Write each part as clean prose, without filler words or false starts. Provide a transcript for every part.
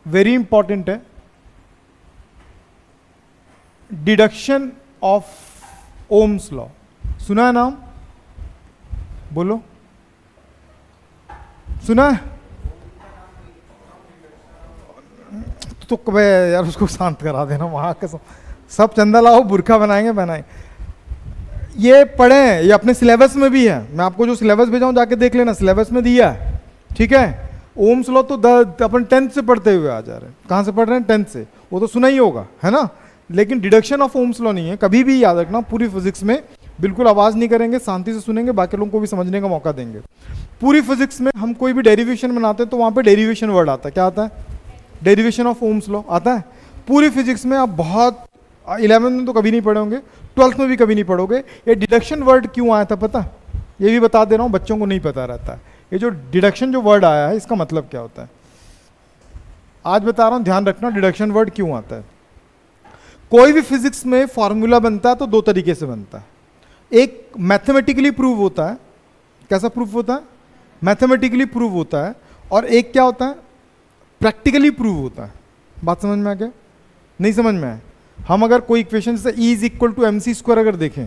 Very important है, deduction of Ohm's law. सुना है नाम? बोलो, सुना है? तो कब यार उसको शांत करा देना, वहां के सब चंदा लाओ, बुरखा बनाएंगे बनाए। ये पढ़ें, ये अपने सिलेबस में भी है, मैं आपको जो सिलेबस भेजा हूं जाके देख लेना, सिलेबस में दिया है, ठीक है। ओम्स लॉ तो अपन 10th से पढ़ते हुए आ जा रहे हैं। कहाँ से पढ़ रहे हैं? 10th से, वो तो सुना ही होगा, है ना। लेकिन डिडक्शन ऑफ ओम्स लॉ नहीं है, कभी भी याद रखना। पूरी फिजिक्स में बिल्कुल आवाज़ नहीं करेंगे, शांति से सुनेंगे, बाकी लोगों को भी समझने का मौका देंगे। पूरी फिजिक्स में हम कोई भी डेरिवेशन बनाते हैं तो वहाँ पे डेरिवेशन वर्ड आता है। क्या आता है? डेरिवेशन ऑफ ओम्स लॉ आता है। पूरी फिजिक्स में आप बहुत 11th में तो कभी नहीं पढ़े होंगे, 12th में भी कभी नहीं पढ़ोगे। ये डिडक्शन वर्ड क्यों आया था पता? ये भी बता दे रहा हूँ, बच्चों को नहीं पता रहता है। ये जो डिडक्शन जो वर्ड आया है, इसका मतलब क्या होता है आज बता रहा हूँ, ध्यान रखना। डिडक्शन वर्ड क्यों आता है? कोई भी फिजिक्स में फॉर्मूला बनता है तो दो तरीके से बनता है। एक मैथमेटिकली प्रूव होता है। कैसा प्रूफ होता है? मैथमेटिकली प्रूव होता है। और एक क्या होता है? प्रैक्टिकली प्रूव होता है। बात समझ में आ गया? नहीं समझ में आया? हम अगर कोई इक्वेशन से E = mc² अगर देखें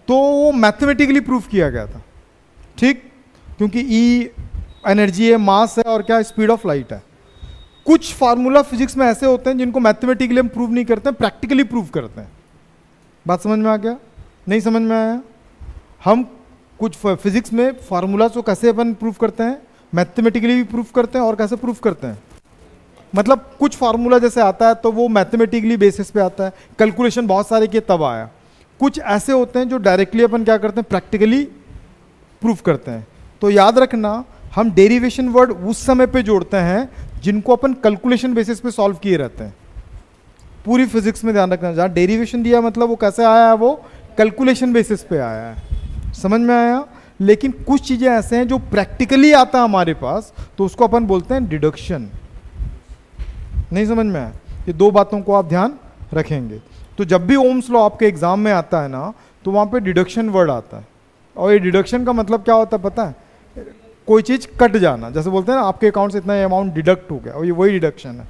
तो वो मैथमेटिकली प्रूफ किया गया था, ठीक, क्योंकि E एनर्जी है, मास है, और क्या, स्पीड ऑफ लाइट है। कुछ फार्मूला फिजिक्स में ऐसे होते हैं जिनको मैथमेटिकली हम प्रूव नहीं करते हैं, प्रैक्टिकली प्रूव करते हैं। बात समझ में आ गया? नहीं समझ में आया? हम कुछ फिजिक्स में फार्मूला को कैसे अपन प्रूव करते हैं? मैथमेटिकली भी प्रूव करते हैं। और कैसे प्रूव करते हैं? मतलब कुछ फार्मूला जैसे आता है तो वो मैथमेटिकली बेसिस पे आता है, कैलकुलेशन बहुत सारे किए तब आया। कुछ ऐसे होते हैं जो डायरेक्टली अपन क्या करते हैं? प्रैक्टिकली प्रूव करते हैं। तो याद रखना, हम डेरिवेशन वर्ड उस समय पे जोड़ते हैं जिनको अपन कैलकुलेशन बेसिस पे सॉल्व किए रहते हैं। पूरी फिजिक्स में ध्यान रखना, जहाँ डेरिवेशन दिया मतलब वो कैसे आया है? वो कैलकुलेशन बेसिस पे आया है। समझ में आया? लेकिन कुछ चीज़ें ऐसे हैं जो प्रैक्टिकली आता है हमारे पास, तो उसको अपन बोलते हैं डिडक्शन। नहीं समझ में आया? ये दो बातों को आप ध्यान रखेंगे। तो जब भी ओम्स लॉ आपके एग्जाम में आता है ना, तो वहाँ पे डिडक्शन वर्ड आता है। और ये डिडक्शन का मतलब क्या होता है पता है? कोई चीज़ कट जाना, जैसे बोलते हैं ना आपके अकाउंट से इतना अमाउंट डिडक्ट हो गया, और ये वही डिडक्शन है।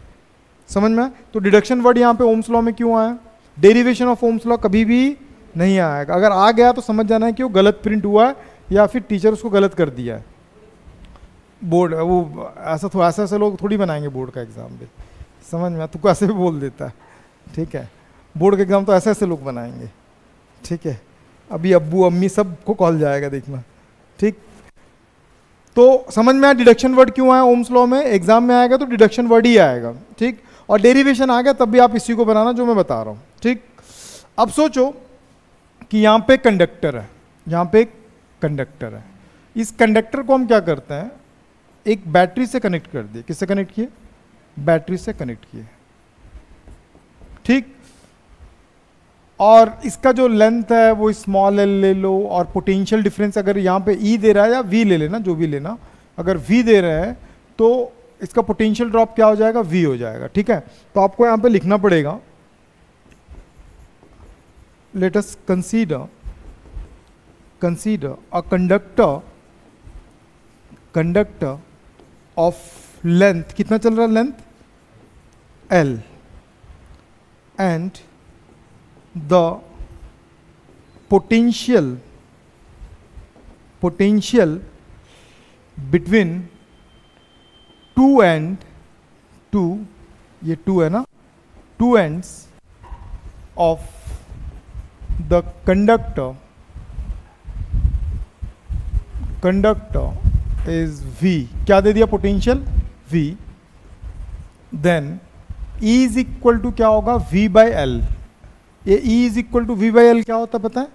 समझ में? तो डिडक्शन वर्ड यहाँ पे ओम्स लॉ में क्यों आया? डेरिवेशन ऑफ ओम्स लॉ कभी भी नहीं आएगा। अगर आ गया तो समझ जाना है कि वो गलत प्रिंट हुआ है या फिर टीचर उसको गलत कर दिया है। बोर्ड वो ऐसा लोग थोड़ी बनाएंगे बोर्ड का एग्जाम भी। समझ में? तुमको ऐसे भी बोल देता है, ठीक है। बोर्ड के एग्जाम तो ऐसे लोग बनाएंगे, ठीक है। अभी अब्बू अम्मी सबको कॉल जाएगा, देखना, ठीक। तो समझ में आया डिडक्शन वर्ड क्यों आया ओम्स लॉ में? एग्जाम में आएगा तो डिडक्शन वर्ड ही आएगा, ठीक। और डेरिवेशन आ गया तब भी आप इसी को बनाना जो मैं बता रहा हूँ, ठीक। अब सोचो कि यहाँ पे कंडक्टर है, यहाँ पे एक कंडक्टर है। इस कंडक्टर को हम क्या करते हैं? एक बैटरी से कनेक्ट कर दिए। किससे कनेक्ट किए? बैटरी से कनेक्ट किए, ठीक। और इसका जो लेंथ है वो स्मॉल एल ले लो, और पोटेंशियल डिफरेंस अगर यहाँ पे E दे रहा है या V ले लेना, जो भी लेना, अगर V दे रहे हैं तो इसका पोटेंशियल ड्रॉप क्या हो जाएगा? V हो जाएगा, ठीक है। तो आपको यहाँ पे लिखना पड़ेगा, let us consider a conductor of length, कितना चल रहा है length? L, and the potential between ये टू है ना, two ends of the conductor is V। क्या दे दिया? Potential V। Then E is equal to क्या होगा? V/L। ये E = V/L क्या होता है पता है?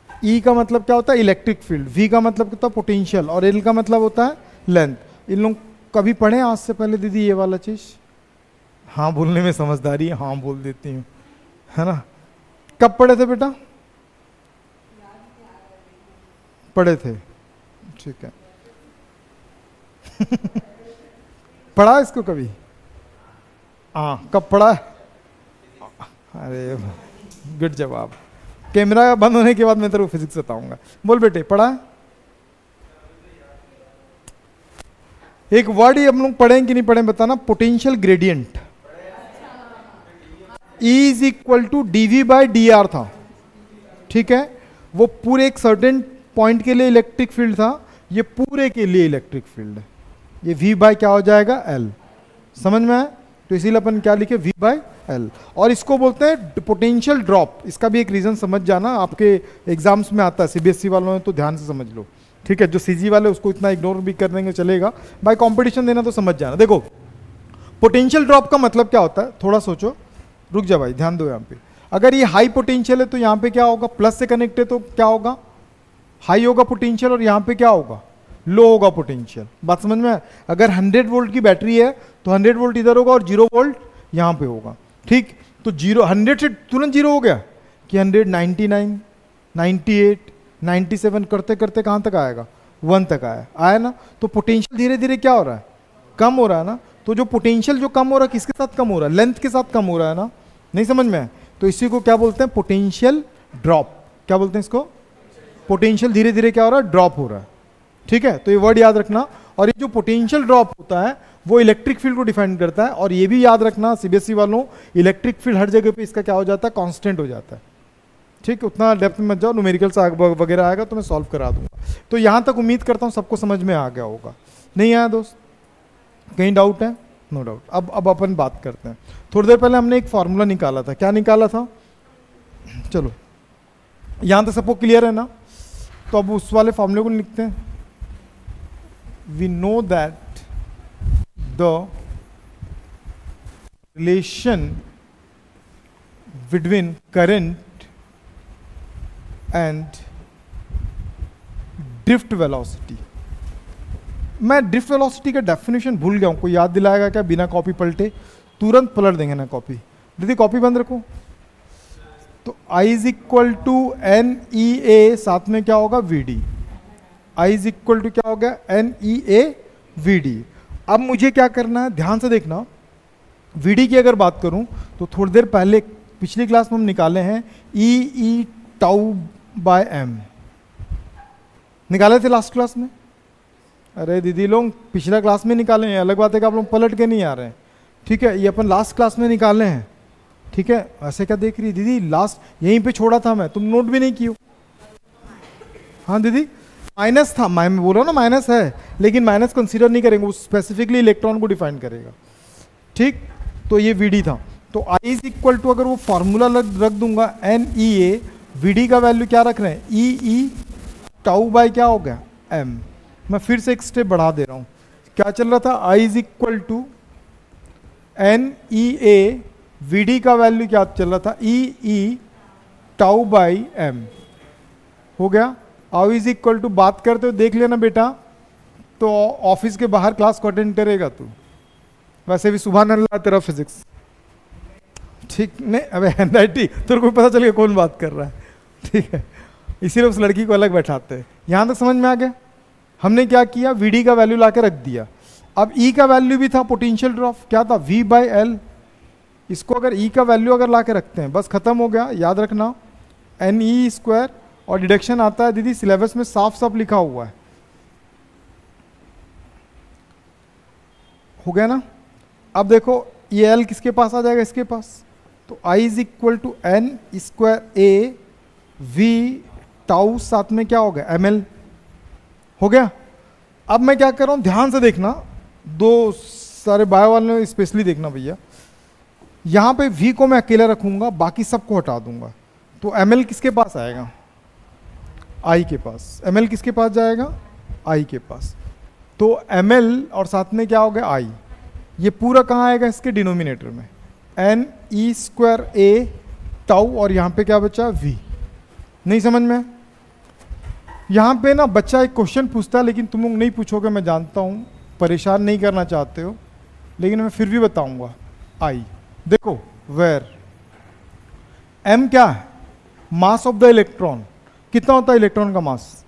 E का मतलब क्या होता है? Electric field. V का मतलब क्या होता है? पोटेंशियल। और L का मतलब होता है लेंथ। इन लोग कभी पढ़े आज से पहले दीदी ये वाला चीज? हाँ बोलने में समझदारी है, हाँ बोल देती हूँ, है ना। कब पढ़े थे बेटा? पढ़े थे, ठीक है। पढ़ा इसको कभी? हाँ, कब पढ़ा? अरे गुड जवाब। कैमरा बंद होने के बाद मैं तेरे को फिजिक्स बताऊंगा। बोल बेटे, पढ़ा? एक वर्ड ही हम लोग पढ़ें कि नहीं पढ़ें बताना, potential gradient. E is equal to dV by dr था, ठीक है। वो पूरे एक सर्टेन पॉइंट के लिए इलेक्ट्रिक फील्ड था, ये पूरे के लिए इलेक्ट्रिक फील्ड है। ये V बाय क्या हो जाएगा, L। समझ में आया? तो इसीलिए अपन क्या लिखे, V बाय L। और इसको बोलते हैं पोटेंशियल ड्रॉप। इसका भी एक रीजन समझ जाना, आपके एग्जाम्स में आता है, CBSE वालों ने तो ध्यान से समझ लो, ठीक है। जो CG वाले उसको इतना इग्नोर भी कर देंगे चलेगा, बाय कंपटीशन देना तो समझ जाना। देखो पोटेंशियल ड्रॉप का मतलब क्या होता है, थोड़ा सोचो, रुक जा भाई, ध्यान दो यहाँ पे। अगर ये हाई पोटेंशियल है तो यहाँ पे क्या होगा, प्लस से कनेक्ट है तो क्या होगा, हाई होगा पोटेंशियल, और यहाँ पे क्या होगा, लो होगा पोटेंशियल। बात समझ में? अगर 100 वोल्ट की बैटरी है तो 100 वोल्ट इधर होगा और 0 वोल्ट यहाँ पे होगा, ठीक। तो 100 से तुरंत 0 हो गया कि 100, 99, 98, 97 करते करते कहाँ तक आएगा, 1 तक आया ना। तो पोटेंशियल धीरे धीरे क्या हो रहा है, कम हो रहा है ना। तो जो पोटेंशियल जो कम हो रहा है किसके साथ कम हो रहा है, लेंथ के साथ कम हो रहा है ना। नहीं समझ में? तो इसी को क्या बोलते हैं, पोटेंशियल ड्रॉप। क्या बोलते हैं इसको, पोटेंशियल धीरे धीरे क्या हो रहा है, ड्रॉप हो रहा है, ठीक है। तो ये वर्ड याद रखना। और ये जो पोटेंशियल ड्रॉप होता है वो इलेक्ट्रिक फील्ड को डिफाइन करता है। और ये भी याद रखना CBSE वालों, इलेक्ट्रिक फील्ड हर जगह पे इसका क्या हो जाता है, कांस्टेंट हो जाता है, ठीक। उतना डेप्थ में मत जाओ, न्यूमेरिकल्स वगैरह आएगा तो मैं सॉल्व करा दूंगा। तो यहां तक उम्मीद करता हूं सबको समझ में आ गया होगा। नहीं आया दोस्त, कहीं डाउट है? No doubt. अब अपन बात करते हैं। थोड़ी देर पहले हमने एक फॉर्मूला निकाला था, क्या निकाला था, चलो यहां तक सबको क्लियर है ना। तो अब उस वाले फॉर्मूले को लिखते हैं। We know that the relation between current and drift velocity. मैं ड्रिफ्ट वेलोसिटी का डेफिनेशन भूल गया हूं, कोई याद दिलाएगा क्या, बिना कॉपी पलटे? तुरंत पलट देंगे ना कॉपी। दीदी कॉपी बंद रखो। तो I is equal to NEA, साथ में क्या होगा, VD। I is equal to क्या हो गया, NEA VD। अब मुझे क्या करना है, ध्यान से देखना। VD की अगर बात करूं तो थोड़ी देर पहले पिछली क्लास में हम निकाले हैं E टाउ बाय M, निकाले थे लास्ट क्लास में। अरे दीदी लोग पिछला क्लास में निकाले हैं, अलग बात है कि आप लोग पलट के नहीं आ रहे हैं, ठीक है। ये अपन लास्ट क्लास में निकाले हैं, ठीक है। ऐसे क्या देख रही है दीदी, लास्ट यहीं पे छोड़ा था मैं, तुम नोट भी नहीं किए। हाँ दीदी माइनस था, मैं बोल रहा हूँ ना माइनस है, लेकिन माइनस कंसीडर नहीं करेंगे, वो स्पेसिफिकली इलेक्ट्रॉन को डिफाइन करेगा, ठीक। तो ये VD था। तो I इज इक्वल टू, अगर वो फॉर्मूला रख दूंगा NEA, VD का वैल्यू क्या रख रहे हैं, EE टाउ बाय क्या हो गया, M। मैं फिर से एक स्टेप बढ़ा दे रहा हूं, क्या चल रहा था, I is equal to NEA, VD का वैल्यू क्या चल रहा था, EE टाउ बाई M हो गया। I इज इक्वल टू, बात करते हो देख लेना बेटा, तो ऑफिस के बाहर क्लास को अटेंड करेगा तू, वैसे भी सुबह अल्लाह तेरा फिजिक्स, ठीक नहीं। अबे NIT तेरे को पता चल गया कौन बात कर रहा है, ठीक है। इसीलिए उस लड़की को अलग बैठाते हैं। यहां तक समझ में आ गया। हमने क्या किया, VD का वैल्यू लाके रख दिया। अब E का वैल्यू भी था पोटेंशियल ड्रॉप, क्या था, V बाई L। इसको अगर E का वैल्यू अगर लाके रखते हैं, बस खत्म हो गया। याद रखना NE स्क्वायर, और डिडक्शन आता है दीदी सिलेबस में साफ साफ लिखा हुआ है, हो गया ना। अब देखो ये L किसके पास आ जाएगा, इसके पास। तो I is equal to N square A V tau, साथ में क्या हो गया, ML हो गया। अब मैं क्या कर रहा हूं, ध्यान से देखना, दो सारे बायो वाले स्पेशली देखना भैया। यहां पे V को मैं अकेला रखूंगा, बाकी सबको हटा दूंगा। तो ML किसके पास आएगा, I के पास। ML किसके पास जाएगा, I के पास। तो ML और साथ में क्या हो गया, I। ये पूरा कहाँ आएगा, इसके डिनोमिनेटर में, NE स्क्वायर A टाउ, और यहाँ पे क्या बचा, V। नहीं समझ में? यहाँ पे ना बच्चा एक क्वेश्चन पूछता है, लेकिन तुम लोग नहीं पूछोगे, मैं जानता हूँ, परेशान नहीं करना चाहते हो, लेकिन मैं फिर भी बताऊंगा। I देखो, वेयर M क्या है, मास ऑफ द इलेक्ट्रॉन। कितना होता है इलेक्ट्रॉन का मास,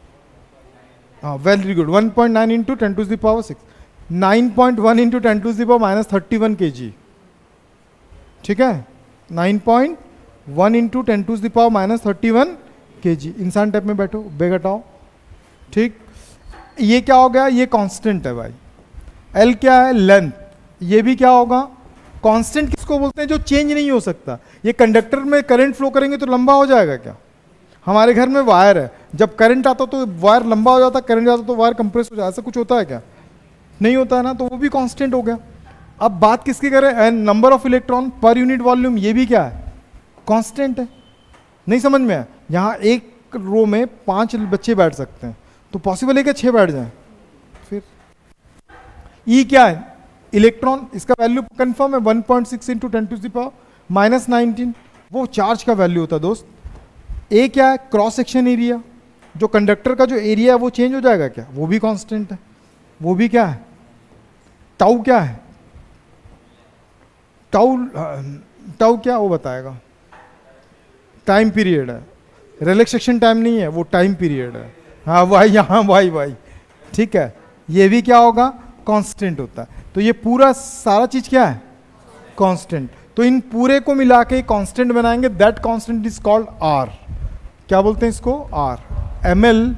हाँ very good, 1.9 into 10 to the power 6, 9.1 into 10 to the power minus 31 kg, ठीक है। 9.1 into 10 to the power minus 31 kg। इंसान टाइप में बैठो, बेग हटाओ, ठीक। ये क्या हो गया, ये कांस्टेंट है भाई। एल क्या है? लेंथ। ये भी क्या होगा? कांस्टेंट किसको बोलते हैं? जो चेंज नहीं हो सकता। ये कंडक्टर में करंट फ्लो करेंगे तो लंबा हो जाएगा क्या? हमारे घर में वायर है, जब करंट आता तो वायर लंबा हो जाता, करंट जाता तो वायर कंप्रेस हो जाता, ऐसा कुछ होता है क्या? नहीं होता है ना, तो वो भी कांस्टेंट हो गया। अब बात किसकी करें? Number of electron per unit volume, ये भी क्या है? कांस्टेंट है। नहीं समझ में आया? यहाँ एक रो में 5 बच्चे बैठ सकते हैं, तो पॉसिबल है कि 6 बैठ जाएं? फिर ई क्या है? इलेक्ट्रॉन। इसका वैल्यू कंफर्म है 1.6 इंटू 10⁻⁻19। वो चार्ज का वैल्यू होता है दोस्त। ए क्या है? Cross section area. जो कंडक्टर का जो एरिया है वो चेंज हो जाएगा क्या? वो भी कांस्टेंट है। वो भी क्या है? टाउ क्या है? टाउ क्या वो बताएगा? टाइम पीरियड है। रिलैक्सेशन टाइम नहीं है, वो टाइम पीरियड है। हाँ वाई, यहाँ वाई। ठीक है, ये भी क्या होगा? कांस्टेंट होता है। तो ये पूरा सारा चीज क्या है? कांस्टेंट। तो इन पूरे को मिला के कांस्टेंट बनाएंगे, that constant is called R. क्या बोलते हैं इसको? आर। ml_n_e²a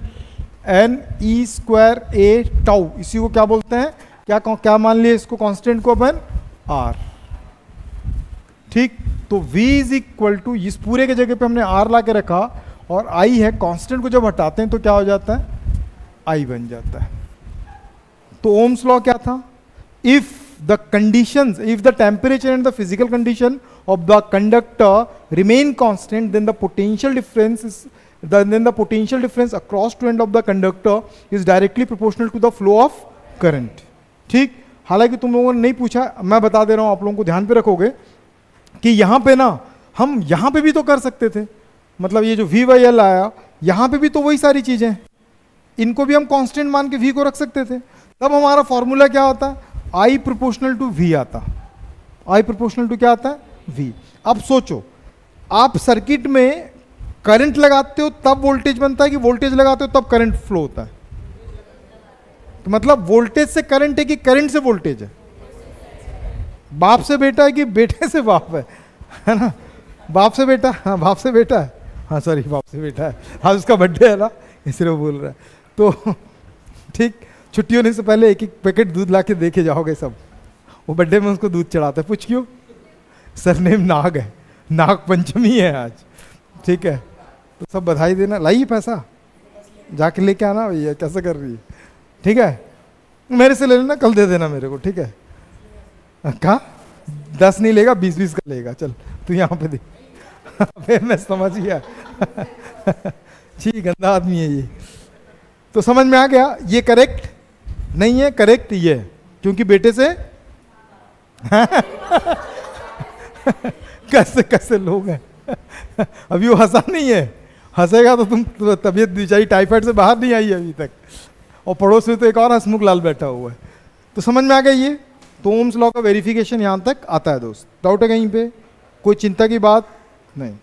टाउ, इसी को क्या बोलते हैं? क्या मान लिया इसको कांस्टेंट को अपन? आर। ठीक, तो v इज इक्वल टू, इस पूरे के जगह पे हमने r ला के रखा और I है, कांस्टेंट को जब हटाते हैं तो क्या हो जाता है? I बन जाता है। तो ओम्स लॉ क्या था? If the conditions, if the temperature and the physical condition of the conductor remain constant, then the potential difference across two ends of the conductor is directly proportional to the flow of current। ठीक, हालांकि तुम लोगों ने नहीं पूछा, मैं बता दे रहा हूं, आप लोगों को ध्यान पे रखोगे कि यहां पे ना हम यहां पे भी तो कर सकते थे। मतलब ये जो V/L आया, यहां पे भी तो वही सारी चीजें, इनको भी हम कांस्टेंट मान के V को रख सकते थे। तब हमारा फॉर्मूला क्या होता? I प्रोपोर्शनल टू V आता। I प्रोपोर्शनल टू क्या आता है? V। अब सोचो, आप सर्किट में करंट लगाते हो तब वोल्टेज बनता है कि वोल्टेज लगाते हो तब करंट फ्लो होता है? तो मतलब वोल्टेज से करंट है कि करंट से वोल्टेज है? बाप से बेटा है कि बेटे से बाप है ना? बाप से बेटा, हाँ बाप से बेटा है, हाँ सॉरी बाप से बेटा है। हाँ उसका बर्थडे है ना, इसलिए वो बोल रहा है। तो ठीक, छुट्टी होने से पहले एक पैकेट दूध ला के देखे जाओगे सब। वो बर्थडे में उसको दूध चढ़ाता है। पूछ क्यों? सरनेम नाग है, नाग पंचमी है आज। ठीक है, तो सब बधाई देना। लाइए पैसा, जाके लेके आना भैया, कैसे कर रही है? ठीक है, मेरे से ले लेना, कल दे देना मेरे को। ठीक है, कहा 10 नहीं लेगा, 20 का लेगा। चल तू यहाँ पे दे। फिर मैं समझ गया। ठीक, गंदा आदमी है ये। तो समझ में आ गया? ये करेक्ट नहीं है, करेक्ट ये है, क्योंकि बेटे से कैसे कैसे लोग हैं। अभी वो हंसा नहीं है, हंसेगा तो तुम तबीयत बेचारी टाइफाइड से बाहर नहीं आई अभी तक। और पड़ोस में तो एक और हंसमुख लाल बैठा हुआ है। तो समझ में आ गया ये? तो ओम्स लॉ का वेरिफिकेशन यहाँ तक आता है दोस्त। डाउट है कहीं पे? कोई चिंता की बात नहीं।